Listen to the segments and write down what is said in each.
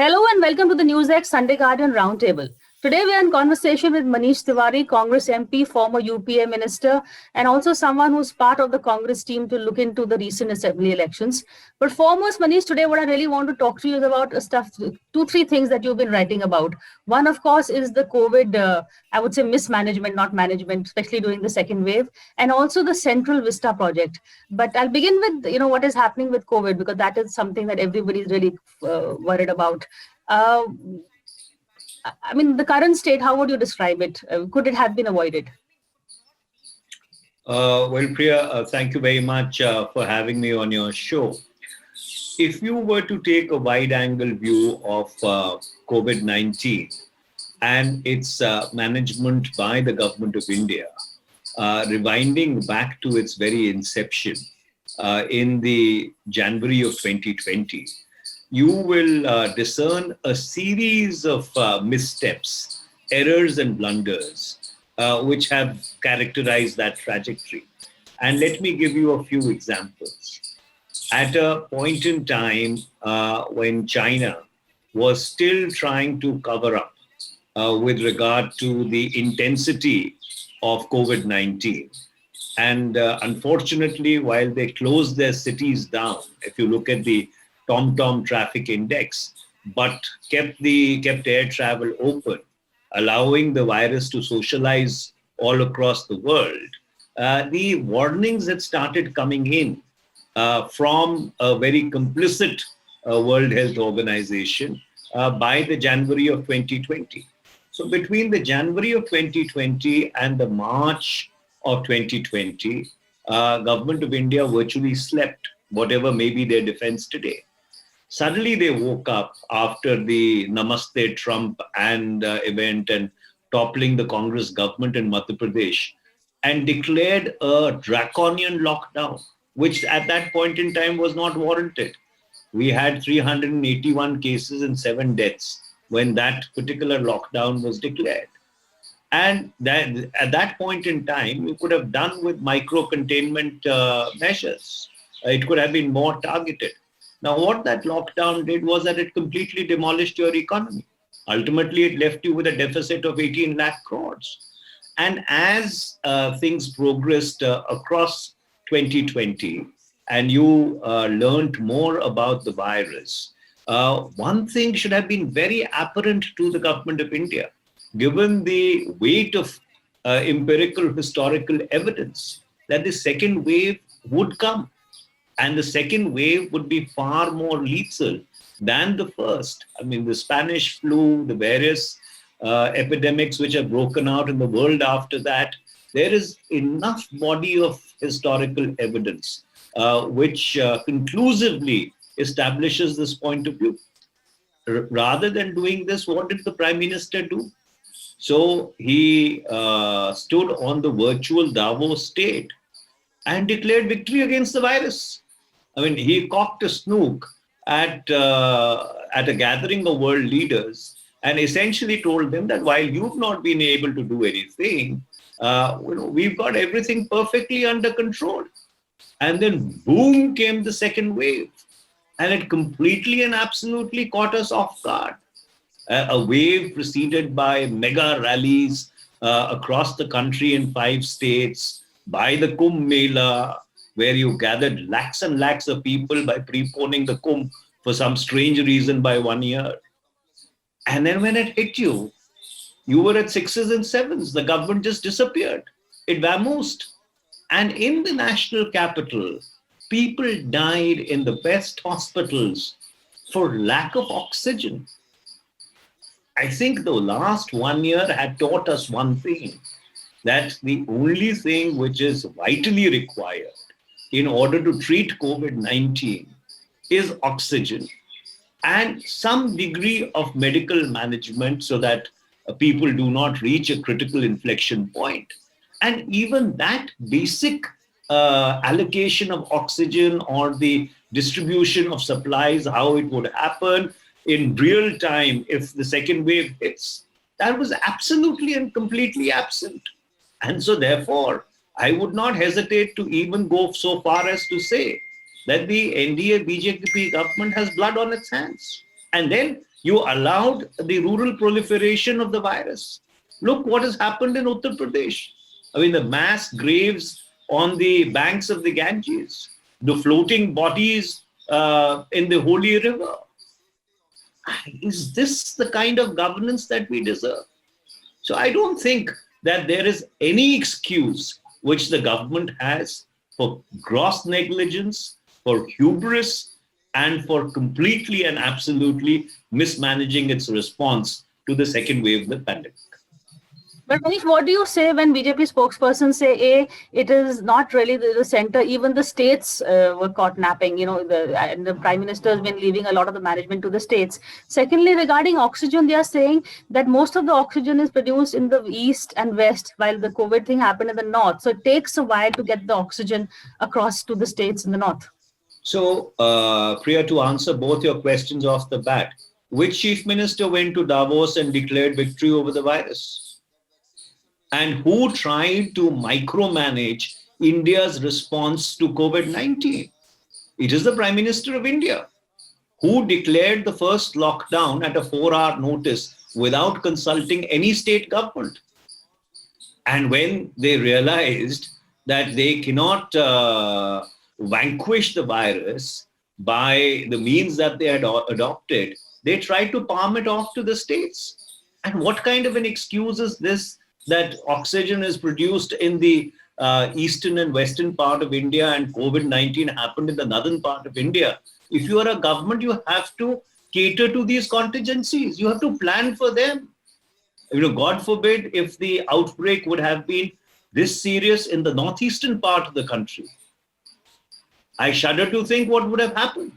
Hello and welcome to the NewsX Sunday Guardian Roundtable. Today we are in conversation with Manish Tiwari, Congress MP, former UPA minister, and also someone who's part of the Congress team to look into the recent assembly elections. But foremost, Manish, today what I really want to talk to you is about two, three things that you've been writing about. One, of course, is the COVID, I would say mismanagement, not management, especially during the second wave, and also the Central Vista project. But I'll begin with, what is happening with COVID, because that is something that everybody is really worried about. Uh, I mean, the current state, how would you describe it? Could it have been avoided? Priya, thank you very much for having me on your show. If you were to take a wide angle view of COVID 19 and its management by the government of India, rewinding back to its very inception in the January of 2020, you will discern a series of missteps, errors, and blunders which have characterized that trajectory. And let me give you a few examples. At a point in time when China was still trying to cover up with regard to the intensity of COVID 19. And unfortunately, while they closed their cities down, if you look at the TomTom traffic index, but kept air travel open, allowing the virus to socialize all across the world, the warnings had started coming in from a very complicit World Health Organization by the January of 2020. So between the January of 2020 and the March of 2020, government of India virtually slept, whatever may be their defense today. Suddenly they woke up after the Namaste Trump and event and toppling the Congress government in Madhya Pradesh and declared a draconian lockdown, which at that point in time was not warranted. We had 381 cases and 7 deaths when that particular lockdown was declared. And that, at that point in time, you could have done with micro containment measures. It could have been more targeted. Now, what that lockdown did was that it completely demolished your economy. Ultimately, it left you with a deficit of 18 lakh crores. And as things progressed across 2020, and you learned more about the virus, one thing should have been very apparent to the government of India, given the weight of empirical historical evidence, that the second wave would come. And the second wave would be far more lethal than the first. I mean, the Spanish flu, the various epidemics which have broken out in the world after that, there is enough body of historical evidence which conclusively establishes this point of view. Rather than doing this, what did the Prime Minister do? So he stood on the virtual Davos stage and declared victory against the virus. I mean, he cocked a snook at a gathering of world leaders and essentially told them that while you've not been able to do anything, we've got everything perfectly under control. And then boom came the second wave, and it completely and absolutely caught us off guard. A wave preceded by mega rallies across the country in 5 states, by the Kumbh Mela, where you gathered lakhs and lakhs of people by preponing the Kumbh for some strange reason by 1 year. And then when it hit you, you were at 6s and 7s. The government just disappeared. It vamoosed. And in the national capital, people died in the best hospitals for lack of oxygen. I think the last 1 year had taught us one thing, that the only thing which is vitally required in order to treat COVID 19 is oxygen and some degree of medical management so that people do not reach a critical inflection point. And even that basic allocation of oxygen or the distribution of supplies, how it would happen in real time if the second wave hits, that was absolutely and completely absent. And so, therefore, I would not hesitate to even go so far as to say that the NDA BJP government has blood on its hands. And then You allowed the rural proliferation of the virus. Look what has happened in Uttar Pradesh. I mean, the mass graves on the banks of the Ganges, the floating bodies in the holy river. Is this the kind of governance that we deserve? So I don't think that there is any excuse which the government has for gross negligence, for hubris, and for completely and absolutely mismanaging its response to the second wave of the pandemic. But Manish, what do you say when BJP spokespersons say, A, it is not really the center, even the states were caught napping, and the Prime Minister has been leaving a lot of the management to the states. Secondly, regarding oxygen, they are saying that most of the oxygen is produced in the east and west, while the COVID thing happened in the north. So it takes a while to get the oxygen across to the states in the north. So, Priya, to answer both your questions off the bat, which chief minister went to Davos and declared victory over the virus? And who tried to micromanage India's response to COVID-19? It is the Prime Minister of India, who declared the first lockdown at a 4-hour notice without consulting any state government. And when they realized that they cannot vanquish the virus by the means that they had adopted, they tried to palm it off to the states. And what kind of an excuse is this, that oxygen is produced in the eastern and western part of India and COVID-19 happened in the northern part of India? If you are a government, you have to cater to these contingencies. You have to plan for them. God forbid if the outbreak would have been this serious in the northeastern part of the country. I shudder to think what would have happened.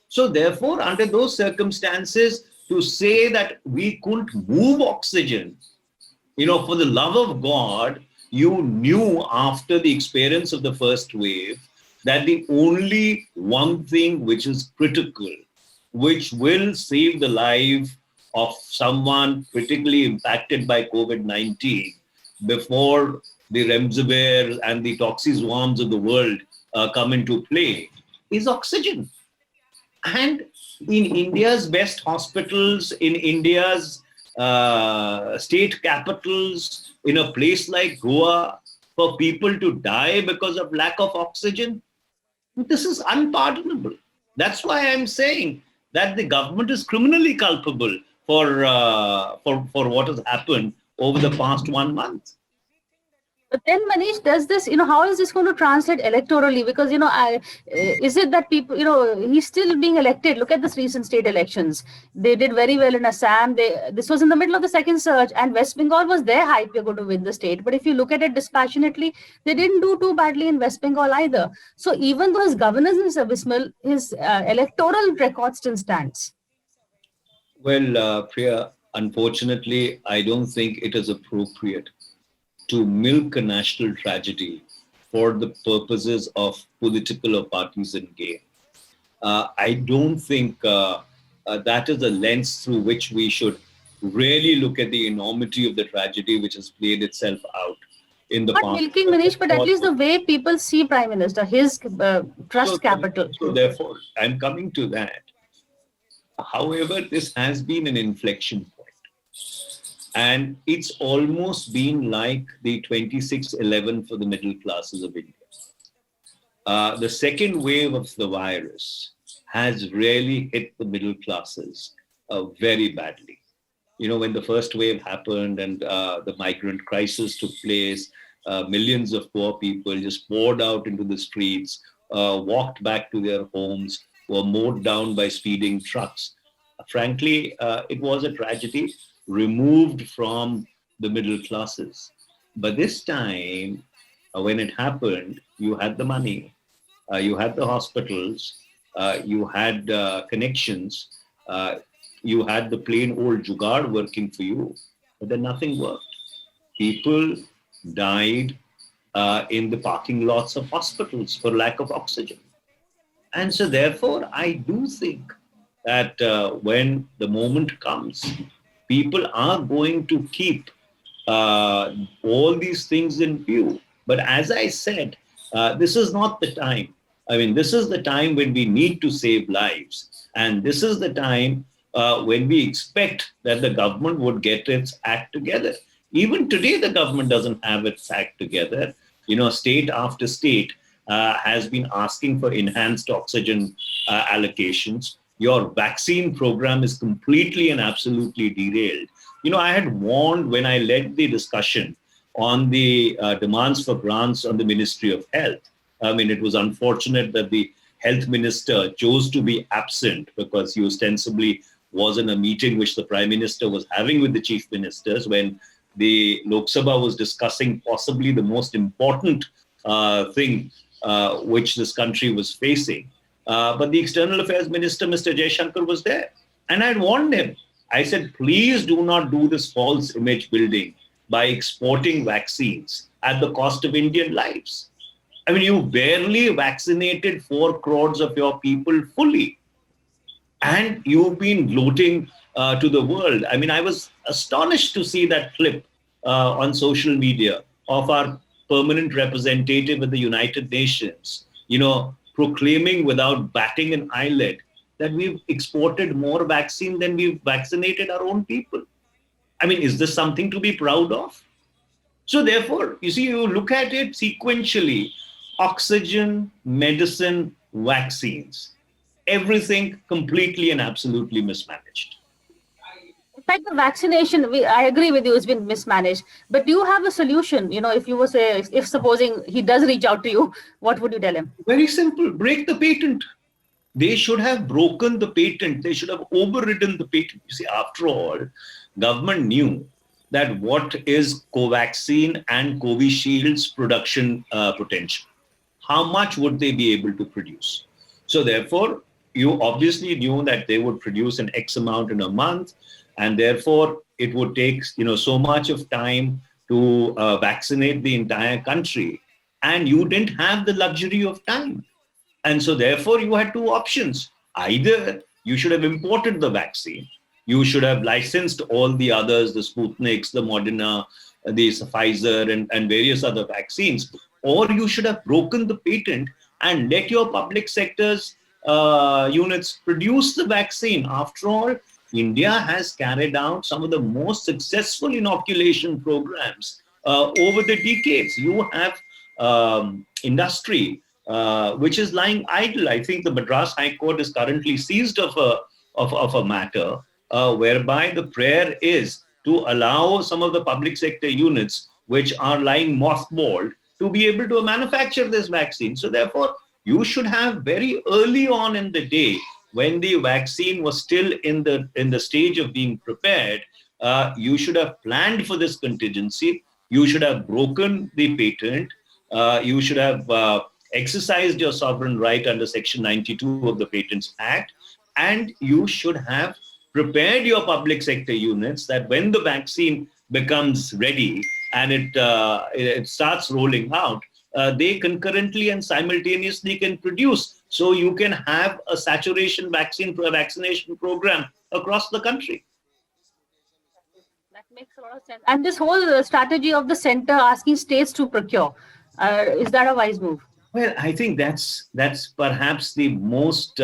So therefore, under those circumstances, to say that we couldn't move oxygen, for the love of God, you knew after the experience of the first wave that the only one thing which is critical, which will save the life of someone critically impacted by COVID-19 before the remdesivir and the toxiswarms of the world come into play, is oxygen. And in India's best hospitals, in India's state capitals, in a place like Goa, for people to die because of lack of oxygen, this is unpardonable. That's why I'm saying that the government is criminally culpable for what has happened over the past 1 month. But then, Manish, does this, how is this going to translate electorally? Because, is it that people, he's still being elected? Look at this recent state elections. They did very well in Assam. This was in the middle of the second surge, and West Bengal was their hype, we're going to win the state. But if you look at it dispassionately, they didn't do too badly in West Bengal either. So even though his governance is abysmal, his electoral record still stands. Well, Priya, unfortunately, I don't think it is appropriate to milk a national tragedy for the purposes of political or partisan gain. I don't think that is the lens through which we should really look at the enormity of the tragedy which has played itself out in the Not past. milking, Manish, but at least the way people see Prime Minister, his trust capital. So therefore, I'm coming to that. However, this has been an inflection point. And it's almost been like the 2611 for the middle classes of India. The second wave of the virus has really hit the middle classes very badly. When the first wave happened and the migrant crisis took place, millions of poor people just poured out into the streets, walked back to their homes, were mowed down by speeding trucks. Frankly, it was a tragedy removed from the middle classes. But this time, when it happened, you had the money, you had the hospitals, you had connections, you had the plain old jugaad working for you, but then nothing worked. People died in the parking lots of hospitals for lack of oxygen. And so therefore, I do think that when the moment comes, people are going to keep all these things in view. But as I said, this is not the time. This is the time when we need to save lives. And this is the time when we expect that the government would get its act together. Even today, the government doesn't have its act together. State after state has been asking for enhanced oxygen allocations. Your vaccine program is completely and absolutely derailed. I had warned when I led the discussion on the demands for grants on the Ministry of Health. I mean, it was unfortunate that the health minister chose to be absent because he ostensibly was in a meeting which the prime minister was having with the chief ministers when the Lok Sabha was discussing possibly the most important thing which this country was facing. But the external affairs minister, Mr. Jaishankar, was there. And I had warned him. I said, please do not do this false image building by exporting vaccines at the cost of Indian lives. I mean, you barely vaccinated 4 crores of your people fully. And you've been gloating to the world. I mean, I was astonished to see that clip on social media of our permanent representative at the United Nations, proclaiming without batting an eyelid that we've exported more vaccine than we've vaccinated our own people. I mean, is this something to be proud of? So therefore, you see, you look at it sequentially, oxygen, medicine, vaccines, everything completely and absolutely mismanaged. In fact, the vaccination, I agree with you, it's been mismanaged. But do you have a solution? If supposing he does reach out to you, what would you tell him? Very simple, break the patent. They should have broken the patent. They should have overridden the patent. You see, after all, government knew that what is Covaxin and Covishield's production potential. How much would they be able to produce? So therefore, you obviously knew that they would produce an X amount in a month, and therefore it would take so much of time to vaccinate the entire country, and you didn't have the luxury of time. And so therefore you had 2 options. Either you should have imported the vaccine, you should have licensed all the others, the Sputniks, the Moderna, the Pfizer, and various other vaccines, or you should have broken the patent and let your public sector's units produce the vaccine. After all, India has carried out some of the most successful inoculation programs over the decades. You have industry which is lying idle. I think the Madras High Court is currently seized of a matter whereby the prayer is to allow some of the public sector units which are lying mothballed to be able to manufacture this vaccine. So therefore, you should have very early on in the day, when the vaccine was still in the stage of being prepared, you should have planned for this contingency. You should have broken the patent. You should have exercised your sovereign right under Section 92 of the Patents Act. And you should have prepared your public sector units that when the vaccine becomes ready and it starts rolling out, they concurrently and simultaneously can produce. So you can have a saturation vaccination program across the country. That makes a lot of sense. And this whole strategy of the center asking states to procure, is that a wise move? Well, I think that's perhaps the most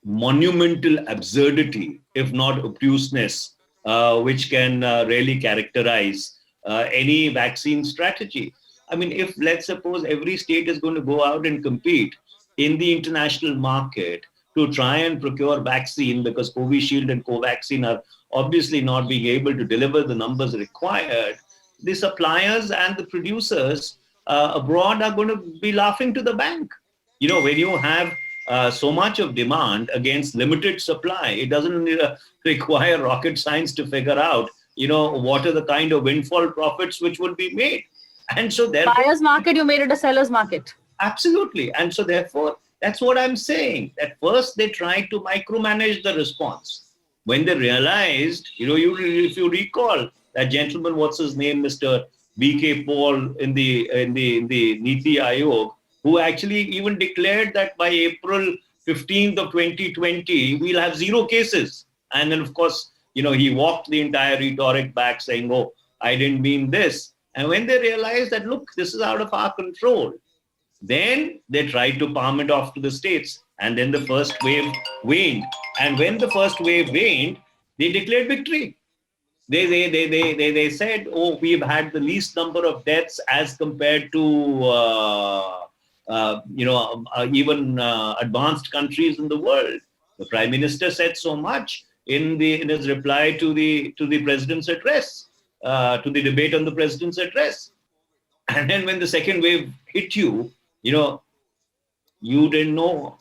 monumental absurdity, if not obtuseness, which can really characterize any vaccine strategy. I mean, if let's suppose every state is going to go out and compete in the international market to try and procure vaccine, because Covishield and Covaxin are obviously not being able to deliver the numbers required, the suppliers and the producers abroad are going to be laughing to the bank. When you have so much of demand against limited supply, it doesn't require rocket science to figure out, what are the kind of windfall profits which would be made. And so therefore, buyer's market, you made it a seller's market. Absolutely. And so therefore, that's what I'm saying. At first, they tried to micromanage the response. When they realized, if you recall that gentleman, what's his name, Mr. B.K. Paul in the Niti Aayog, who actually even declared that by April 15th of 2020, we'll have 0 cases. And then, of course, he walked the entire rhetoric back saying, oh, I didn't mean this. And when they realized that, look, this is out of our control, then they tried to palm it off to the states. And then the first wave waned. And when the first wave waned, they declared victory. They said, oh, we've had the least number of deaths as compared to even advanced countries in the world. The Prime Minister said so much in his reply to the president's address, to the debate on the president's address. And then when the second wave hit you, you didn't know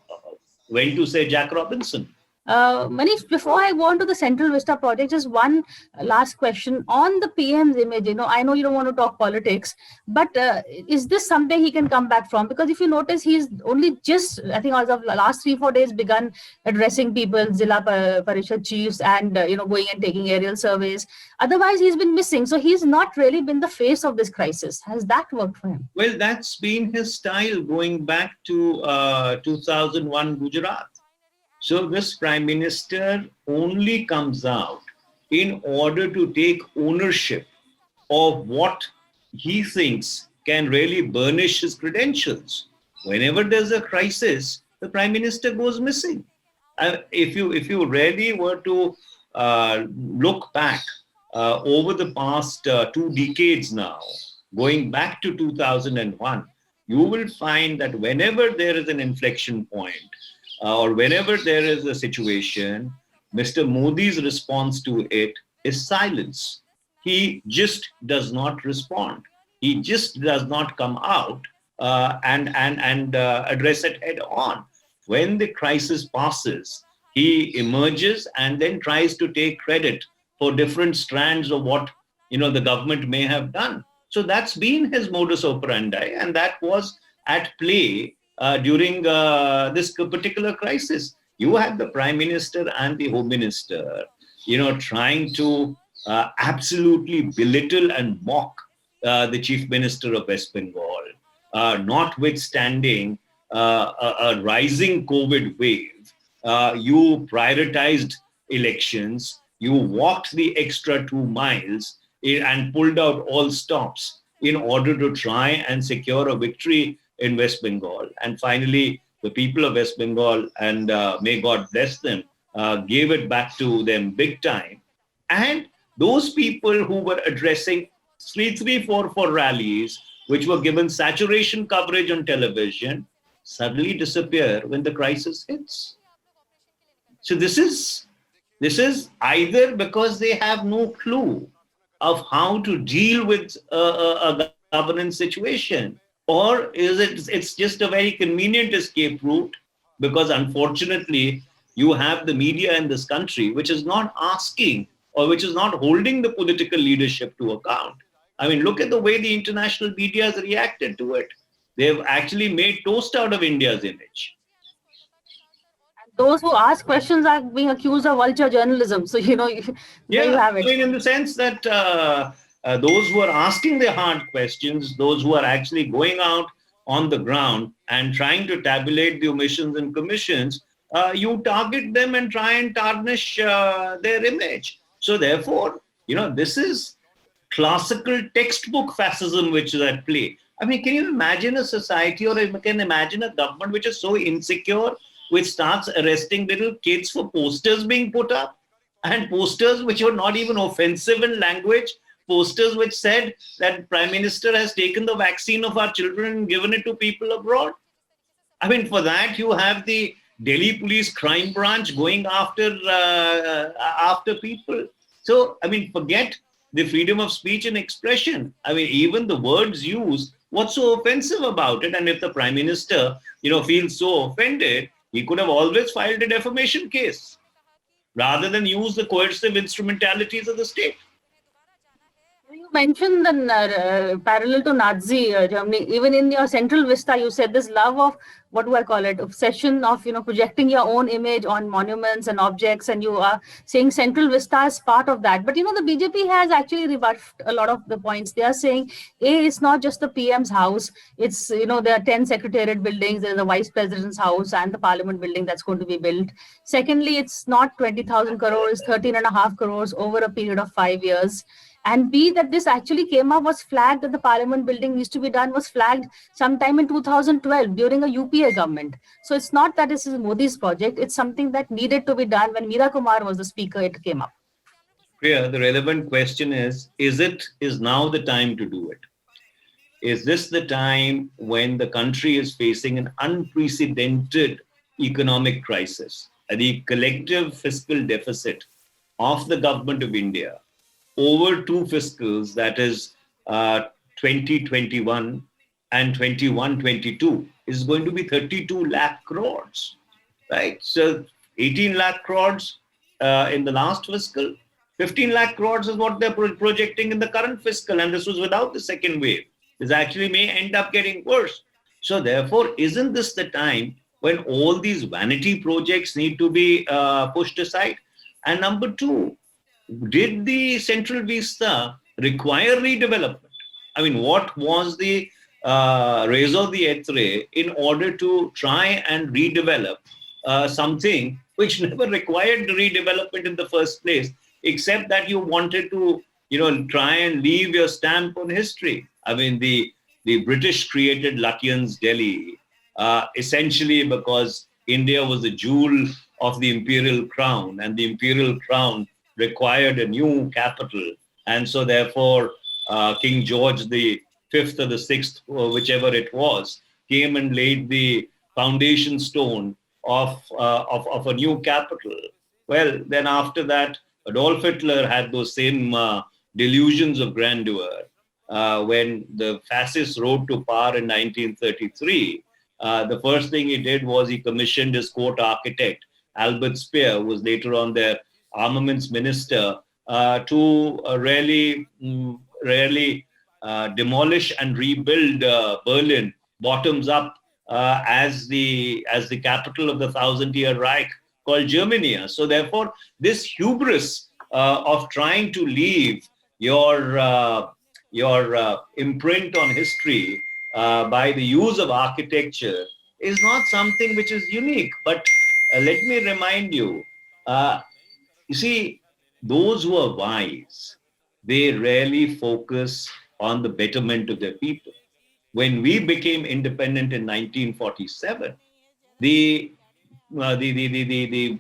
when to say Jack Robinson. Manish, before I go on to the Central Vista project, just one last question on the PM's image. I know you don't want to talk politics, but is this something he can come back from? Because if you notice, he's only just, I think, as of the last 3-4 days, begun addressing people, Zilla Parishad chiefs, and going and taking aerial surveys. Otherwise, he's been missing. So he's not really been the face of this crisis. Has that worked for him? Well, that's been his style going back to 2001 Gujarat. So this Prime Minister only comes out in order to take ownership of what he thinks can really burnish his credentials. Whenever there's a crisis, the Prime Minister goes missing. If you really were to look back over the past 2 decades now, going back to 2001, you will find that whenever there is an inflection point, or whenever there is a situation, Mr. Modi's response to it is silence. He just does not respond. He just does not come out and address it head on. When the crisis passes, he emerges and then tries to take credit for different strands of what the government may have done. So that's been his modus operandi, and that was at play during this particular crisis. You had the Prime Minister and the Home Minister, trying to absolutely belittle and mock the Chief Minister of West Bengal, notwithstanding a rising COVID wave. You prioritized elections, you walked the extra 2 miles and pulled out all stops in order to try and secure a victory in West Bengal. And finally, the people of West Bengal, and may God bless them, gave it back to them big time. And those people who were addressing 3-4 rallies, which were given saturation coverage on television, suddenly disappear when the crisis hits. So this is either because they have no clue of how to deal with a governance situation, or is it's just a very convenient escape route, because unfortunately you have the media in this country which is not asking, or which is not holding the political leadership to account. I mean, look at the way the international media has reacted to it. They've actually made toast out of India's image. Those who ask questions are being accused of vulture journalism. So, you have it. I mean, in the sense that those who are asking the hard questions, those who are actually going out on the ground and trying to tabulate the omissions and commissions, you target them and try and tarnish their image. So therefore, this is classical textbook fascism which is at play. I mean, can you imagine a society, or you can imagine a government which is so insecure, which starts arresting little kids for posters being put up, and posters which were not even offensive in language, posters which said that Prime Minister has taken the vaccine of our children and given it to people abroad? I mean, for that, you have the Delhi Police Crime Branch going after people. So, I mean, forget the freedom of speech and expression. I mean, even the words used, what's so offensive about it? And if the Prime Minister, feels so offended, he could have always filed a defamation case rather than use the coercive instrumentalities of the state. You mentioned the parallel to Nazi Germany. Even in your Central Vista, you said this love of, what do I call it, obsession of projecting your own image on monuments and objects, and you are saying Central Vista is part of that. But the BJP has actually rebuffed a lot of the points. They are saying, it's not just the PM's house. It's there are 10 secretariat buildings. There's the Vice President's house and the Parliament building that's going to be built. Secondly, it's not 20,000 crores, 13.5 crores over a period of 5 years. And B, that this actually came up, was flagged, that the parliament building needs to be done, was flagged sometime in 2012 during a UPA government. So it's not that this is Modi's project, it's something that needed to be done when Meera Kumar was the speaker, it came up. Priya, the relevant question is now the time to do it? Is this the time when the country is facing an unprecedented economic crisis? The collective fiscal deficit of the government of India over two fiscals, that is 2021 and 21-22, is going to be 32 lakh crores, right? So 18 lakh crores in the last fiscal, 15 lakh crores is what they're projecting in the current fiscal, and this was without the second wave. This actually may end up getting worse. So therefore, isn't this the time when all these vanity projects need to be pushed aside? And number two, did the Central Vista require redevelopment? I mean, what was the raison d'etre in order to try and redevelop something which never required redevelopment in the first place, except that you wanted to, try and leave your stamp on history? I mean, the British created Lutyens' Delhi essentially because India was the jewel of the imperial crown, and the imperial crown required a new capital. And so therefore, King George the Fifth or the Sixth, or whichever it was, came and laid the foundation stone of a new capital. Well, then after that, Adolf Hitler had those same delusions of grandeur. When the fascists rode to power in 1933, the first thing he did was he commissioned his court architect, Albert Speer, who was later on their armaments minister, to really demolish and rebuild Berlin bottoms up as the capital of the thousand-year Reich called Germany. So therefore, this hubris of trying to leave your imprint on history by the use of architecture is not something which is unique. But let me remind you, you see, those who are wise, they rarely focus on the betterment of their people. When we became independent in 1947, the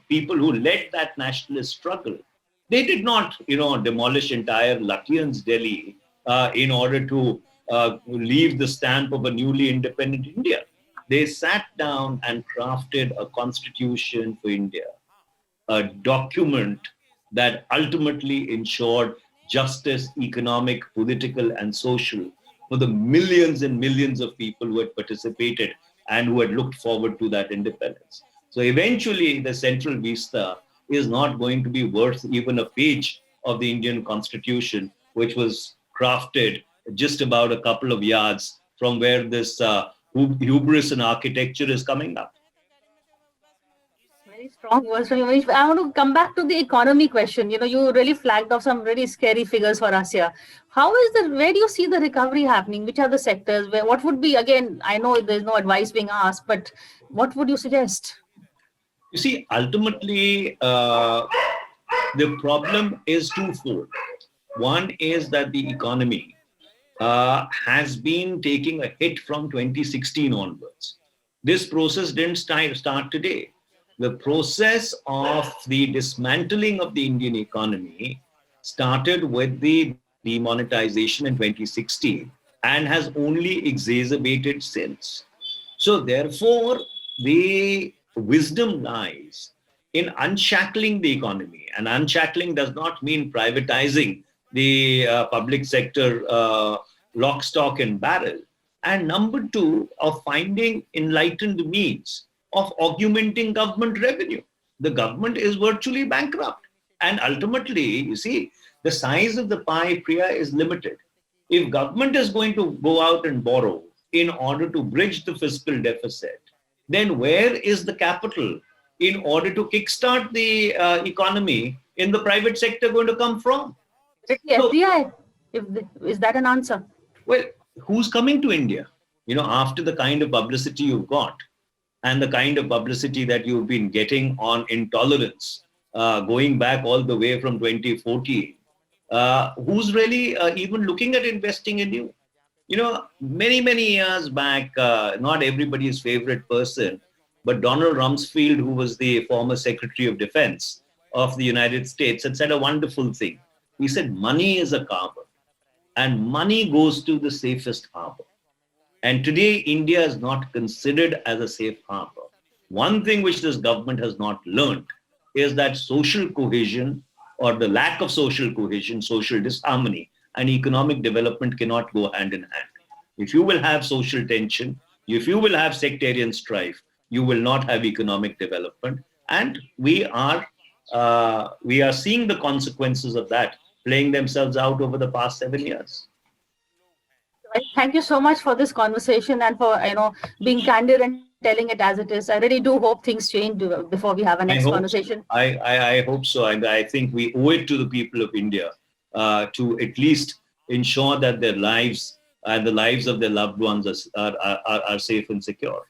people who led that nationalist struggle, they did not, demolish entire Lutyens' Delhi in order to leave the stamp of a newly independent India. They sat down and crafted a constitution for India, a document that ultimately ensured justice, economic, political, and social for the millions and millions of people who had participated and who had looked forward to that independence. So eventually, the Central Vista is not going to be worth even a page of the Indian Constitution, which was crafted just about a couple of yards from where this hubris in architecture is coming up. Very strong words from you, Manish. I want to come back to the economy question. You really flagged off some really scary figures for us here. Where do you see the recovery happening? Which are the sectors? What would be, again, I know there's no advice being asked, but what would you suggest? You see, ultimately, the problem is twofold. One is that the economy has been taking a hit from 2016 onwards. This process didn't start today. The process of the dismantling of the Indian economy started with the demonetization in 2016 and has only exacerbated since. So therefore, the wisdom lies in unshackling the economy. And unshackling does not mean privatizing the public sector lock, stock, and barrel. And number two, of finding enlightened means of augmenting government revenue. The government is virtually bankrupt. And ultimately, you see, the size of the pie, Priya, is limited. If government is going to go out and borrow in order to bridge the fiscal deficit, then where is the capital in order to kickstart the economy in the private sector going to come from? Is it the FDI? Is that an answer? Well, who's coming to India? After the kind of publicity you've got and the kind of publicity that you've been getting on intolerance, going back all the way from 2014, who's really even looking at investing in you. Many years back, not everybody's favorite person, but Donald Rumsfeld, who was the former Secretary of Defense of the United States, had said a wonderful thing. He said, money is a carbon, and money goes to the safest harbor. And today, India is not considered as a safe harbor. One thing which this government has not learned is that social cohesion, or the lack of social cohesion, social disharmony, and economic development cannot go hand in hand. If you will have social tension, if you will have sectarian strife, you will not have economic development. And we are seeing the consequences of that playing themselves out over the past 7 years. Thank you so much for this conversation and for being candid and telling it as it is. I really do hope things change before we have a next conversation. I hope so. And I think we owe it to the people of India to at least ensure that their lives and the lives of their loved ones are safe and secure.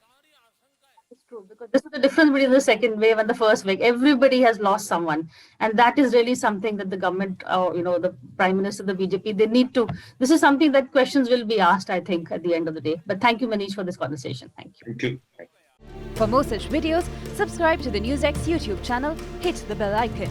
It's true, because this is the difference between the second wave and the first wave. Everybody has lost someone, and that is really something that the government, the Prime Minister, the BJP, they need to. This is something that questions will be asked, I think, at the end of the day. But thank you, Manish, for this conversation. Thank you. Thank you. For more such videos, subscribe to the NewsX YouTube channel, hit the bell icon.